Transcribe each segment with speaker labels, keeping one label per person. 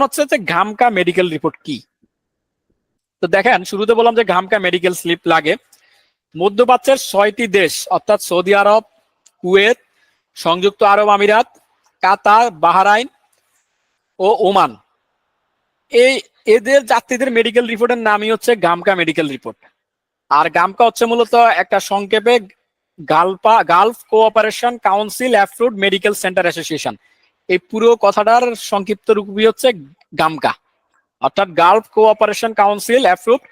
Speaker 1: হচ্ছে যে গামকা medical report কি। তো দেখেন, শুরুতে বললাম যে গামকা মেডিকেল স্লিপ লাগে মধ্যপ্রাচ্যের 6টি দেশ অর্থাৎ সৌদি আরব, কুয়েত, সংযুক্ত আরব আমিরাত, কাতার, বাহরাইন ও ওমান। এদের যাত্রীদের মেডিকেল রিপোর্টের নামই হচ্ছে গামকা মেডিকেল রিপোর্ট। আর গামকা হচ্ছে মূলত একটা সংক্ষেপে Gulf cooperation council approved medical centre association. এই পুরো কথাটার সংক্ষিপ্ত রূপই হচ্ছে গামকা, অর্থাৎ Gulf cooperation council approved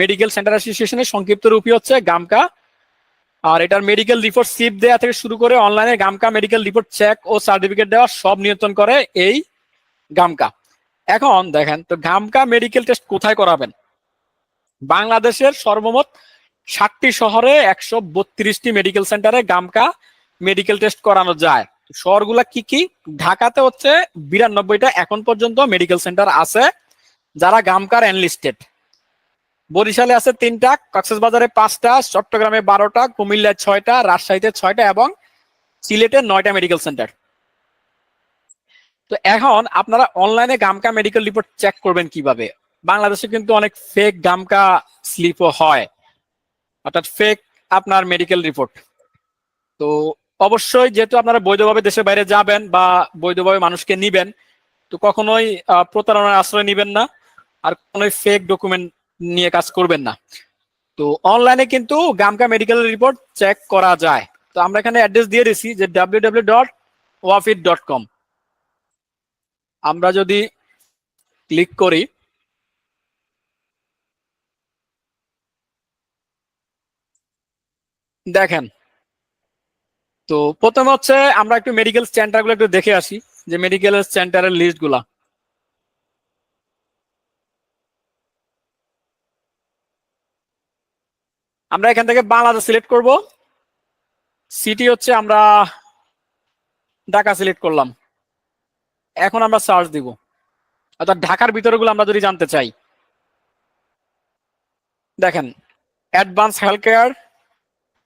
Speaker 1: medical centre অ্যাসোসিয়েশনের সংক্ষিপ্ত রূপই হচ্ছে গামকা। আর এটার মেডিকেল রিপোর্ট স্লিপ দেওয়া থেকে শুরু করে অনলাইনে গামকা মেডিকেল রিপোর্ট চেক ও সার্টিফিকেট দেওয়া সব নিয়ন্ত্রণ করে এই গামকা। এখন দেখেন তো গামকা মেডিকেল টেস্ট কোথায় করাবেন। বাংলাদেশের সর্বমোট 60টি শহরে 132টি মেডিকেল সেন্টারে গামকা মেডিকেল টেস্ট করানো যায়। শহরগুলা কি কি? ঢাকাতে হচ্ছে 92টা এখন পর্যন্ত মেডিকেল সেন্টার আছে যারা গামকার এনলিস্টেড। বরিশালে আছে 3টা, কক্সবাজারে 5টা, চট্টগ্রামে 12টা, কুমিল্লায় 6টা, রাজশাহীতে 6টা এবং সিলেটে 9টা মেডিকেল সেন্টার। তো এখন আপনারা অনলাইনে গামকা মেডিকেল রিপোর্ট চেক করবেন কিভাবে। বাংলাদেশে কিন্তু অনেক ফেক গামকা স্লিপও হয়, অর্থাৎ ফেক আপনার মেডিকেল রিপোর্ট। তো অবশ্যই যেহেতু আপনারা বৈধভাবে দেশের বাইরে যাবেন বা বৈধভাবে মানুষকে নিবেন, তো কখনোই প্রতারণার আশ্রয় নিবেন না, আর কোনোই ফেক ডকুমেন্ট নিয়ে কাজ করবেন না। তো অনলাইনে কিন্তু গামকা মেডিকেল রিপোর্ট চেক করা যায়। তো আমরা এখানে অ্যাড্রেস দিয়ে দিছি যে www.wafid.com। আমরা যদি ক্লিক করি, দেখেন তো প্রথমে হচ্ছে আমরা একটু মেডিকেল সেন্টারগুলো একটু দেখে আসি, যে মেডিকেল সেন্টারের লিস্টগুলা। আমরা এখান থেকে বাংলাদেশ সিলেক্ট করব, সিটি হচ্ছে আমরা ঢাকা সিলেক্ট করলাম। এখন আমরা সার্চ দিব, অর্থাৎ ঢাকার ভিতরগুলো আমরা যদি জানতে চাই, দেখেন অ্যাডভান্স হেলথ কেয়ার,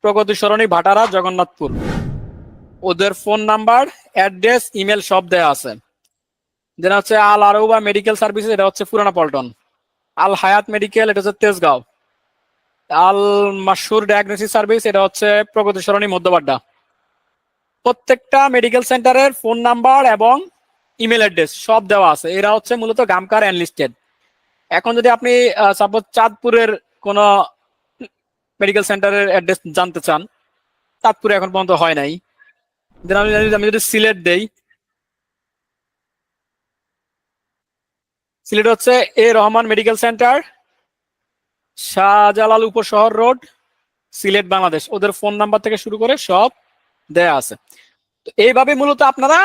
Speaker 1: প্রগতি সরণি, ভাটারা, জগন্নাথপুর। ওদের ফোন নাম্বার, অ্যাড্রেস, ইমেল সব দেওয়া আছে। যেটা হচ্ছে আল আরুবা মেডিকেল সার্ভিসেস, এটা হচ্ছে পুরানা পল্টন। আল হায়াত মেডিকেল, এটা হচ্ছে তেজগাঁও। আল মাসুর ডায়াগনোসিস সার্ভিস, এটা হচ্ছে প্রগতি সরণি, মধ্যবাড্ডা। প্রত্যেকটা মেডিকেল সেন্টারের ফোন নাম্বার এবং ইমেল অ্যাড্রেস সব দেওয়া আছে। এরা হচ্ছে মূলত গামকার এনলিস্টেড। এখন যদি আপনি সাপোজ চাঁদপুরের কোন মেডিকেল সেন্টারের অ্যাড্রেস জানতে চান, চাঁদপুরে এখন পর্যন্ত হয় নাই, আমি যদি সিলেট দেই, সিলেট হচ্ছে A Rahman medical centre, Shahjalal Upashahar road, Sylhet, Bangladesh. ওদের ফোন নাম্বার থেকে শুরু করে সব দেয়া আছে। তো এইভাবে মূলত আপনারা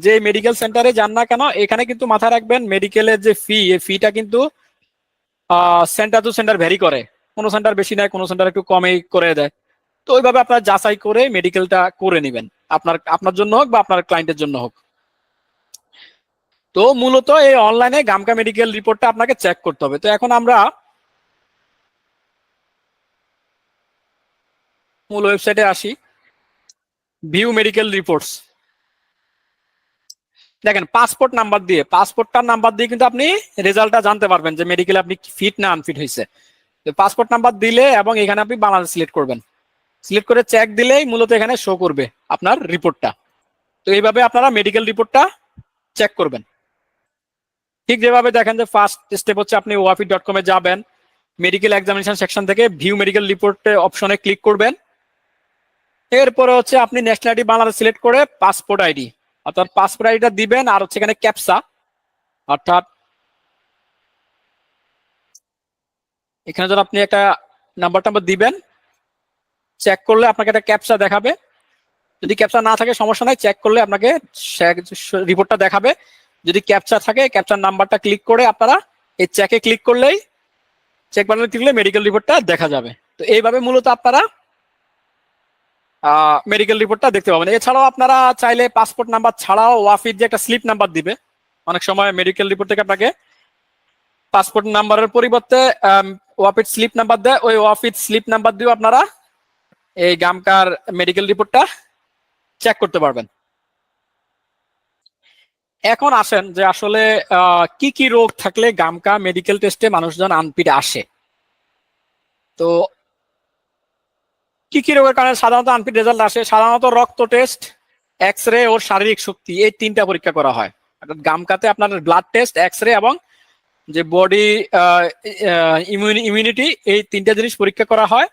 Speaker 1: যে মেডিকেল সেন্টারে যান না কেন, এখানে কিন্তু মাথায় রাখবেন মেডিকেলের যে ফি, এই ফিটা কিন্তু সেন্টার টু সেন্টার ভ্যারি করে। কোনো সেন্টার বেশি নেয়, কোনো সেন্টার একটু কমেই করে দেয়। তো ওইভাবে আপনারা যাচাই করে মেডিকেলটা করে নেবেন, আপনার জন্য হোক বা আপনার ক্লায়েন্টের জন্য হোক। তো মূলত এই অনলাইনে গামকা মেডিকেল রিপোর্টটা আপনাকে চেক করতে হবে। তো এখন আমরা মূল ওয়েবসাইটে আসি, ভিউ মেডিকেল রিপোর্টস। দেখেন পাসপোর্টটার নাম্বার দিয়ে কিন্তু আপনি রেজাল্টটা জানতে পারবেন যে মেডিকেলে আপনি ফিট না আনফিট হয়েছে। তো পাসপোর্ট নাম্বার দিলে এবং এখানে আপনি বাংলাদেশ সিলেক্ট করবেন, সিলেক্ট করে চেক দিলেই মূলত এখানে শো করবে আপনার রিপোর্টটা। তো এইভাবে আপনারা মেডিকেল রিপোর্টটা চেক করবেন। ঠিক যেভাবে দেখেন যে ফার্স্ট স্টেপ হচ্ছে আপনি ওয়াফিড.com এ যাবেন, মেডিকেল এক্সামিনেশন সেকশন থেকে ভিউ মেডিকেল রিপোর্ট অপশনে ক্লিক করবেন। এরপরে হচ্ছে আপনি ন্যাশনালিটি বাংলাদেশ সিলেক্ট করে পাসপোর্ট আইডি, অর্থাৎ পাসপোর্ট আইডিটা দিবেন। আর হচ্ছে এখানে ক্যাপসা, অর্থাৎ এখানে যখন আপনি একটা নাম্বার দিবেন, চেক করলে আপনাকে একটা ক্যাপসা দেখাবে। যদি ক্যাপচা না থাকে সমস্যা নাই, চেক করলে আপনাকে রিপোর্টটা দেখাবে। যদি ক্যাপচা থাকে, ক্যাপচার নাম্বারটা ক্লিক করে আপনারা এই চেকে ক্লিক করলেই, চেক বাটনে ক্লিক করলে মেডিকেল রিপোর্টটা দেখা যাবে। তো এইভাবে মূলত আপনারা মেডিকেল রিপোর্টটা দেখতে পাবেন। এছাড়াও আপনারা চাইলে পাসপোর্ট নাম্বার ছাড়াও ওয়াফিড যে একটা স্লিপ নাম্বার দিবে, অনেক সময় মেডিকেল রিপোর্ট থেকে আপনাকে পাসপোর্ট নাম্বারের পরিবর্তে ওয়াফিড স্লিপ নাম্বার দেয়, ওই ওয়াফিড স্লিপ নাম্বার দিয়েও আপনারা এই গামকার মেডিকেল রিপোর্টটা চেক করতে পারবেন। এখন আসেন যে আসলে কি কি রোগ থাকলে গামকা মেডিকেল টেস্টে মানুষজন আনফিট আসে। তো কি কি রোগের কারণে সাধারণত আনফিট রেজাল্ট আসে? সাধারণত রক্ত টেস্ট, এক্স রে ওর শারীরিক শক্তি, এই তিনটা পরীক্ষা করা হয়। অর্থাৎ গামকাতে আপনার ব্লাড টেস্ট, এক্স রে এবং যে বডি ইমিউনিটি, এই তিনটা জিনিস পরীক্ষা করা হয়।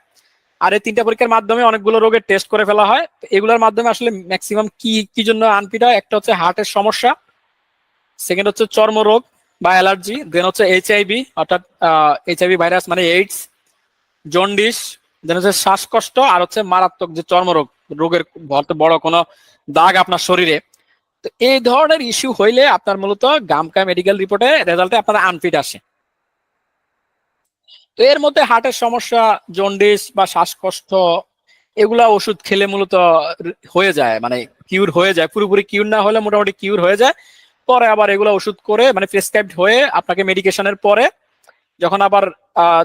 Speaker 1: আর এই তিনটা পরীক্ষার মাধ্যমে অনেকগুলো রোগের টেস্ট করে ফেলা হয়। এগুলোর মাধ্যমে আসলে ম্যাক্সিমাম কি কি জন্য আনফিট হয়? একটা হচ্ছে হার্টের সমস্যা, সেকেন্ড হচ্ছে চর্মরোগ বা অ্যালার্জি, দেন হচ্ছে এইচআইভি অর্থাৎ এইচআইভি ভাইরাস মানে এইডস, জন্ডিস, দেন হচ্ছে শ্বাসকষ্ট, আর হচ্ছে মারাত্মক যে চর্মরোগ, রোগের বড় কোনো দাগ আপনার শরীরে। তো এই ধরনের ইস্যু হইলে আপনার মূলত গামকা মেডিকেল রিপোর্টে রেজাল্টে আপনার আনফিট আসে। তো এর মধ্যে হার্টের সমস্যা, জন্ডিস বা শ্বাসকষ্ট, এগুলা ওষুধ খেলে মূলত হয়ে যায়, মানে কিউর হয়ে যায়। পুরোপুরি কিউর না হলে মোটামুটি কিউর হয়ে যায়। পরে আবার এগুলো ওষুধ করে মানে প্রেসক্রাইবড হয়ে আপনাকে মেডিকেশনের পরে যখন আবার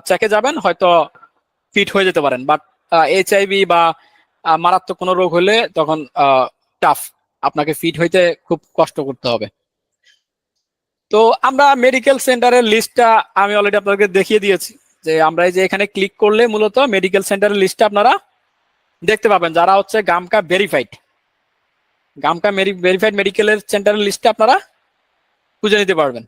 Speaker 1: চেকে যাবেন হয়তো ফিট হয়ে যেতে পারেন। বাট এইচআইভি বা মারাত্মক কোনো রোগ হলে তখন টাফ, আপনাকে ফিট হইতে খুব কষ্ট করতে হবে। তো আমরা মেডিকেল সেন্টারের লিস্টটা আমি অলরেডি আপনাদেরকে দেখিয়ে দিয়েছি, যে আমরা এই যে এখানে ক্লিক করলে মূলত মেডিকেল সেন্টারের লিস্টটা আপনারা দেখতে পাবেন, যারা হচ্ছে গামকা ভেরিফাইড। গামকা ভেরিফাইড মেডিকেলের সেন্টারের লিস্টটা আপনারা খুঁজে নিতে পারবেন।